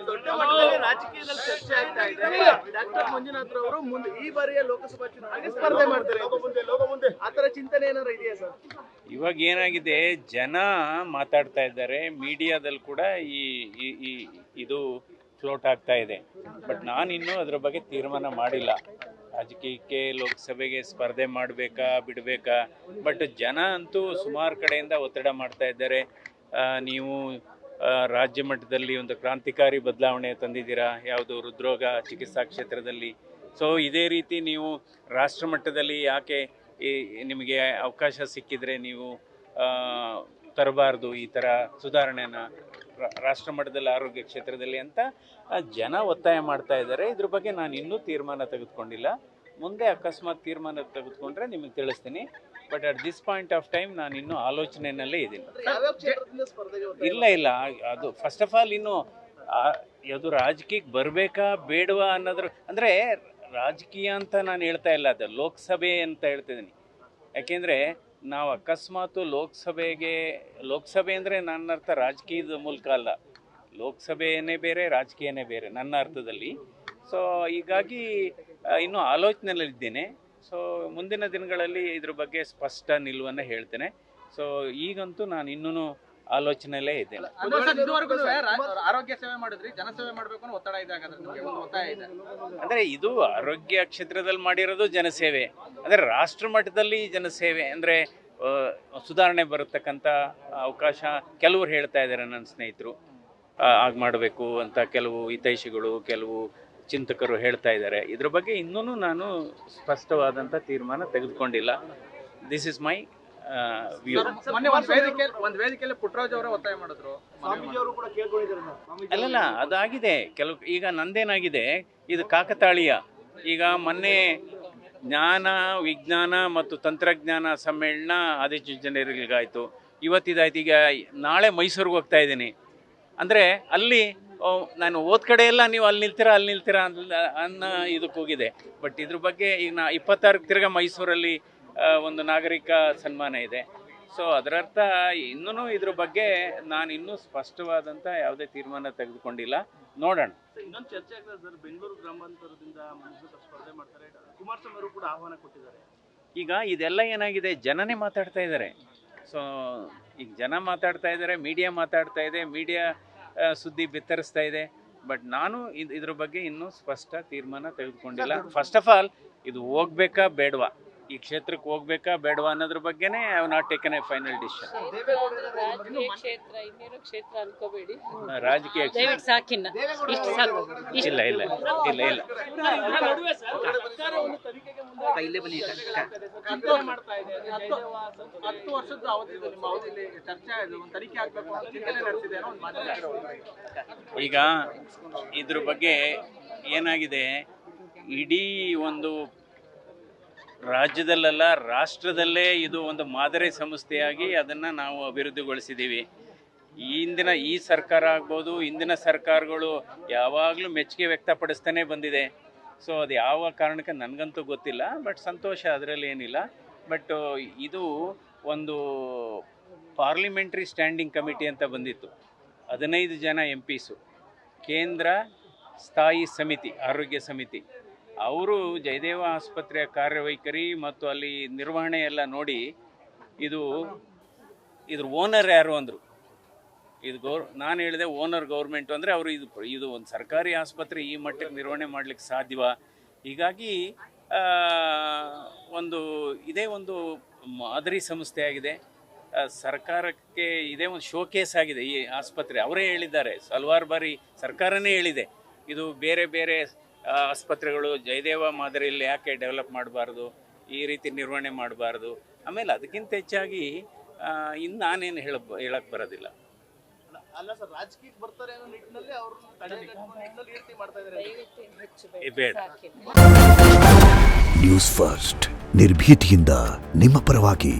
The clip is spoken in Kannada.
ದೊಡ್ಡ ಮಟ್ಟದಲ್ಲಿ ರಾಜಕೀಯದಲ್ಲಿ ಚರ್ಚೆ ಆಗ್ತಾ ಇದೆ. ಡಾಕ್ಟರ್ ಮಂಜುನಾಥ್ ಅವರು ಮುಂದೆ ಈ ಬಾರಿಯ ಲೋಕಸಭಾ ಚುನಾವಣೆಗೆ ಸ್ಪರ್ಧೆ ಮಾಡ್ತಾರೆ, ಆತರ ಚಿಂತನೆ ಏನಾದ್ರು ಇದೆಯಾ ಸರ್? ಇವಾಗ ಏನಾಗಿದೆ, ಜನ ಮಾತಾಡ್ತಾ ಇದ್ದಾರೆ, ಮೀಡಿಯಾದಲ್ಲಿ ಕೂಡ ಇದು ಫ್ಲೋಟ್ ಆಗ್ತಾ ಇದೆ. ಬಟ್ ನಾನಿನ್ನೂ ಅದ್ರ ಬಗ್ಗೆ ತೀರ್ಮಾನ ಮಾಡಿಲ್ಲ. ರಾಜಕೀಯಕ್ಕೆ ಲೋಕಸಭೆಗೆ ಸ್ಪರ್ಧೆ ಮಾಡಬೇಕಾ ಬಿಡಬೇಕಾ. ಬಟ್ ಜನ ಅಂತೂ ಸುಮಾರು ಕಡೆಯಿಂದ ಒತ್ತಡ ಮಾಡ್ತಾ ಇದ್ದಾರೆ. ನೀವು ರಾಜ್ಯ ಮಟ್ಟದಲ್ಲಿ ಒಂದು ಕ್ರಾಂತಿಕಾರಿ ಬದಲಾವಣೆ ತಂದಿದ್ದೀರಾ, ಯಾವುದು ಹೃದ್ರೋಗ ಚಿಕಿತ್ಸಾ ಕ್ಷೇತ್ರದಲ್ಲಿ. ಸೊ ಇದೇ ರೀತಿ ನೀವು ರಾಷ್ಟ್ರ ಮಟ್ಟದಲ್ಲಿ ಯಾಕೆ ನಿಮಗೆ ಅವಕಾಶ ಸಿಕ್ಕಿದರೆ ನೀವು ತರಬಾರ್ದು ಈ ಥರ ಸುಧಾರಣೆನ ರಾಷ್ಟ್ರ ಮಟ್ಟದಲ್ಲಿ ಆರೋಗ್ಯ ಕ್ಷೇತ್ರದಲ್ಲಿ ಅಂತ ಜನ ಒತ್ತಾಯ ಮಾಡ್ತಾ ಇದ್ದಾರೆ. ಇದ್ರ ಬಗ್ಗೆ ನಾನು ಇನ್ನೂ ತೀರ್ಮಾನ ತೆಗೆದುಕೊಂಡಿಲ್ಲ. ಮುಂದೆ ಅಕಸ್ಮಾತ್ ತೀರ್ಮಾನ ತೆಗೆದುಕೊಂಡ್ರೆ ನಿಮಗೆ ತಿಳಿಸ್ತೀನಿ. But at this point of time ನಾನು ಇನ್ನೂ ಆಲೋಚನೆಯಲ್ಲೇ ಇದ್ದೀನಿ. ಇಲ್ಲ ಅದು ಫಸ್ಟ್ ಆಫ್ ಆಲ್ ಇನ್ನು ಅದು ರಾಜಕೀಯಕ್ಕೆ ಬರಬೇಕಾ ಬೇಡವಾ ಅನ್ನೋದ್ರ ಅಂದರೆ ರಾಜಕೀಯ ಅಂತ ನಾನು ಹೇಳ್ತಾ ಇಲ್ಲ, ಅದು ಲೋಕಸಭೆ ಅಂತ ಹೇಳ್ತಿದ್ದೀನಿ. ಯಾಕೆಂದರೆ ನಾವು ಅಕಸ್ಮಾತ್ ಲೋಕಸಭೆ ಅಂದರೆ ನನ್ನ ಅರ್ಥ ರಾಜಕೀಯದ ಮೂಲಕ ಅಲ್ಲ, ಲೋಕಸಭೆಯೇ ಬೇರೆ ರಾಜಕೀಯನೇ ಬೇರೆ ನನ್ನ ಅರ್ಥದಲ್ಲಿ. ಸೊ ಹೀಗಾಗಿ ಇನ್ನೂ ಆಲೋಚನೆಯಲ್ಲಿದ್ದೇನೆ. ಸೊ ಮುಂದಿನ ದಿನಗಳಲ್ಲಿ ಇದ್ರ ಬಗ್ಗೆ ಸ್ಪಷ್ಟ ನಿಲುವನ್ನು ಹೇಳ್ತೇನೆ. ಸೊ ಈಗಂತೂ ನಾನು ಇನ್ನೂ ಆಲೋಚನೆಯಲ್ಲೇ ಇದ್ದೇನೆ. ಆರೋಗ್ಯ ಸೇವೆ ಮಾಡಿದ್ರಿ, ಜನಸೇವೆ ಮಾಡಬೇಕು ಅನ್ನೋ ಒತ್ತಡ ಇದೆ, ಒತ್ತಾಯ ಇದೆ. ಅಂದರೆ ಇದು ಆರೋಗ್ಯ ಕ್ಷೇತ್ರದಲ್ಲಿ ಮಾಡಿರೋದು ಜನಸೇವೆ, ಅಂದರೆ ರಾಷ್ಟ್ರ ಮಟ್ಟದಲ್ಲಿ ಜನಸೇವೆ ಅಂದರೆ ಸುಧಾರಣೆ ಬರತಕ್ಕಂಥ ಅವಕಾಶ ಕೆಲವರು ಹೇಳ್ತಾ ಇದ್ದಾರೆ. ನನ್ನ ಸ್ನೇಹಿತರು ಆಗ ಮಾಡಬೇಕು ಅಂತ ಕೆಲವು ಹಿತೈಷಿಗಳು, ಕೆಲವು ಚಿಂತಕರು ಹೇಳ್ತಾ ಇದ್ದಾರೆ. ಇದ್ರ ಬಗ್ಗೆ ಇನ್ನೂ ನಾನು ಸ್ಪಷ್ಟವಾದಂಥ ತೀರ್ಮಾನ ತೆಗೆದುಕೊಂಡಿಲ್ಲ. This is my view. ಒಂದು ವೇದಿಕೆಯಲ್ಲಿ ಪುಟ್ಟರಾಜ್ ಅವರ ಒತ್ತಾಯ ಮಾಡಿದ್ರು, ಸ್ವಾಮೀಜಿಯವರು ಕೂಡ ಕೇಳ್ಕೊಂಡಿದ್ದಾರೆ. ಅಲ್ಲಲ್ಲ, ಅದಾಗಿದೆ ಕೆಲವು. ಈಗ ನಂದೇನಾಗಿದೆ, ಇದು ಕಾಕತಾಳೀಯ. ಈಗ ಮೊನ್ನೆ ಜ್ಞಾನ ವಿಜ್ಞಾನ ಮತ್ತು ತಂತ್ರಜ್ಞಾನ ಸಮ್ಮೇಳನ ಆದಿಚುಂಚನಗಿರಿಗಾಯಿತು, ಇವತ್ತಿದಾಯ್ತು. ಈಗ ನಾಳೆ ಮೈಸೂರಿಗೆ ಹೋಗ್ತಾ ಇದ್ದೀನಿ. ಅಂದರೆ ಅಲ್ಲಿ ನಾನು ಓದ್ ಕಡೆ ಎಲ್ಲ ನೀವು ಅಲ್ಲಿ ನಿಲ್ತೀರಾ ಅನ್ನೋ ಇದಕ್ಕೆ ಹೋಗಿದೆ. ಬಟ್ ಇದ್ರ ಬಗ್ಗೆ ಈಗ 26 ತಿರ್ಗಾ ಮೈಸೂರಲ್ಲಿ ಒಂದು ನಾಗರಿಕ ಸನ್ಮಾನ ಇದೆ. ಸೊ ಅದರರ್ಥ ಇನ್ನೂ ಇದ್ರ ಬಗ್ಗೆ ನಾನು ಇನ್ನೂ ಸ್ಪಷ್ಟವಾದಂಥ ಯಾವುದೇ ತೀರ್ಮಾನ ತೆಗೆದುಕೊಂಡಿಲ್ಲ. ನೋಡೋಣ. ಇನ್ನೊಂದು ಚರ್ಚೆ ಆಗ್ತದೆ ಸರ್, ಬೆಂಗಳೂರು ಗ್ರಾಮಾಂತರದಿಂದ ಸ್ಪರ್ಧೆ ಮಾಡ್ತಾರೆ, ಕುಮಾರಸ್ವಾಮಿ ಅವರು ಕೂಡ ಆಹ್ವಾನ ಕೊಟ್ಟಿದ್ದಾರೆ. ಈಗ ಇದೆಲ್ಲ ಏನಾಗಿದೆ, ಜನನೇ ಮಾತಾಡ್ತಾ ಇದ್ದಾರೆ. ಸೊ ಈಗ ಜನ ಮಾತಾಡ್ತಾ ಇದ್ದಾರೆ, ಮೀಡಿಯಾ ಮಾತಾಡ್ತಾ ಇದೆ, ಮೀಡಿಯಾ ಸುದ್ದಿ ಬಿತ್ತರಿಸ್ತಾ ಇದೆ. ಬಟ್ ನಾನು ಇದ್ರ ಬಗ್ಗೆ ಇನ್ನೂ ಸ್ಪಷ್ಟ ತೀರ್ಮಾನ ತೆಗೆದುಕೊಂಡಿಲ್ಲ. ಫಸ್ಟ್ ಆಫ್ ಆಲ್ ಇದು ಹೋಗ್ಬೇಕಾ ಬೇಡವಾ, ಈ ಕ್ಷೇತ್ರಕ್ಕೆ ಹೋಗ್ಬೇಕಾ ಬೇಡವಾ ಅನ್ನೋದ್ರ ಬಗ್ಗೆನೇ I have not taken A final decision. ರಾಜಕೀಯ ಇಲ್ಲ ಈಗ ಇದ್ರ ಬಗ್ಗೆ ಏನಾಗಿದೆ, ಇಡೀ ಒಂದು ರಾಜ್ಯದಲ್ಲೆಲ್ಲ ರಾಷ್ಟ್ರದಲ್ಲೇ ಇದು ಒಂದು ಮಾದರಿ ಸಂಸ್ಥೆಯಾಗಿ ಅದನ್ನು ನಾವು ಅಭಿವೃದ್ಧಿಗೊಳಿಸಿದ್ದೀವಿ. ಈ ಸರ್ಕಾರ ಆಗ್ಬೋದು, ಇಂದಿನ ಸರ್ಕಾರಗಳು ಯಾವಾಗಲೂ ಮೆಚ್ಚುಗೆ ವ್ಯಕ್ತಪಡಿಸ್ತಾನೆ ಬಂದಿದೆ. ಸೊ ಅದು ಯಾವ ಕಾರಣಕ್ಕೆ ನನಗಂತೂ ಗೊತ್ತಿಲ್ಲ. ಬಟ್ ಸಂತೋಷ, ಅದರಲ್ಲಿ ಏನಿಲ್ಲ. ಬಟ್ ಇದು ಒಂದು ಪಾರ್ಲಿಮೆಂಟ್ರಿ ಸ್ಟ್ಯಾಂಡಿಂಗ್ ಕಮಿಟಿ ಅಂತ ಬಂದಿತ್ತು, 15 ಜನ MPಸು, ಕೇಂದ್ರ ಸ್ಥಾಯಿ ಸಮಿತಿ, ಆರೋಗ್ಯ ಸಮಿತಿ. ಅವರು ಜಯದೇವ ಆಸ್ಪತ್ರೆಯ ಕಾರ್ಯವೈಖರಿ ಮತ್ತು ಅಲ್ಲಿ ನಿರ್ವಹಣೆ ಎಲ್ಲ ನೋಡಿ ಇದ್ರ ಓನರ್ ಯಾರು ಅಂದರು. ನಾನು ಹೇಳಿದೆ ಓನರ್ ಗೌರ್ಮೆಂಟು ಅಂದರೆ ಅವರು ಇದು ಒಂದು ಸರ್ಕಾರಿ ಆಸ್ಪತ್ರೆ ಈ ಮಟ್ಟಕ್ಕೆ ನಿರ್ವಹಣೆ ಮಾಡಲಿಕ್ಕೆ ಸಾಧ್ಯವಾ? ಹೀಗಾಗಿ ಇದೇ ಒಂದು ಮಾದರಿ ಸಂಸ್ಥೆಯಾಗಿದೆ. ಸರ್ಕಾರಕ್ಕೆ ಇದೇ ಒಂದು ಶೋಕೇಸ್ ಆಗಿದೆ ಈ ಆಸ್ಪತ್ರೆ. ಅವರೇ ಹೇಳಿದ್ದಾರೆ, ಹಲವಾರು ಬಾರಿ ಸರ್ಕಾರನೇ ಹೇಳಿದೆ, ಇದು ಬೇರೆ ಬೇರೆ ಆಸ್ಪತ್ರೆಗಳು ಜಯದೇವ ಮಾದರಿಯಲ್ಲಿ ಯಾಕೆ ಡೆವಲಪ್ ಮಾಡಬಾರ್ದು, ಈ ರೀತಿ ನಿರ್ವಹಣೆ ಮಾಡಬಾರ್ದು. ಆಮೇಲೆ ಅದಕ್ಕಿಂತ ಹೆಚ್ಚಾಗಿ ಇನ್ನು ನಾನೇನು ಹೇಳಕ್ಕೆ ಬರೋದಿಲ್ಲ. ಅಲ್ಲ ಸರ್, ರಾಜಕೀಯಕ್ಕೆ ಬರ್ತಾರೆ ಅನ್ನೋ ನಿಟ್ಟಿನಲ್ಲಿ ಅವರು ರೀತಿ ಮಾಡ್ತಾ ಇದ್ದಾರೆ. ಬೇಡ. ನ್ಯೂಸ್ ಫಸ್ಟ್, ನಿರ್ಭೀತಿಯಿಂದ ನಿಮ್ಮ ಪರವಾಗಿ.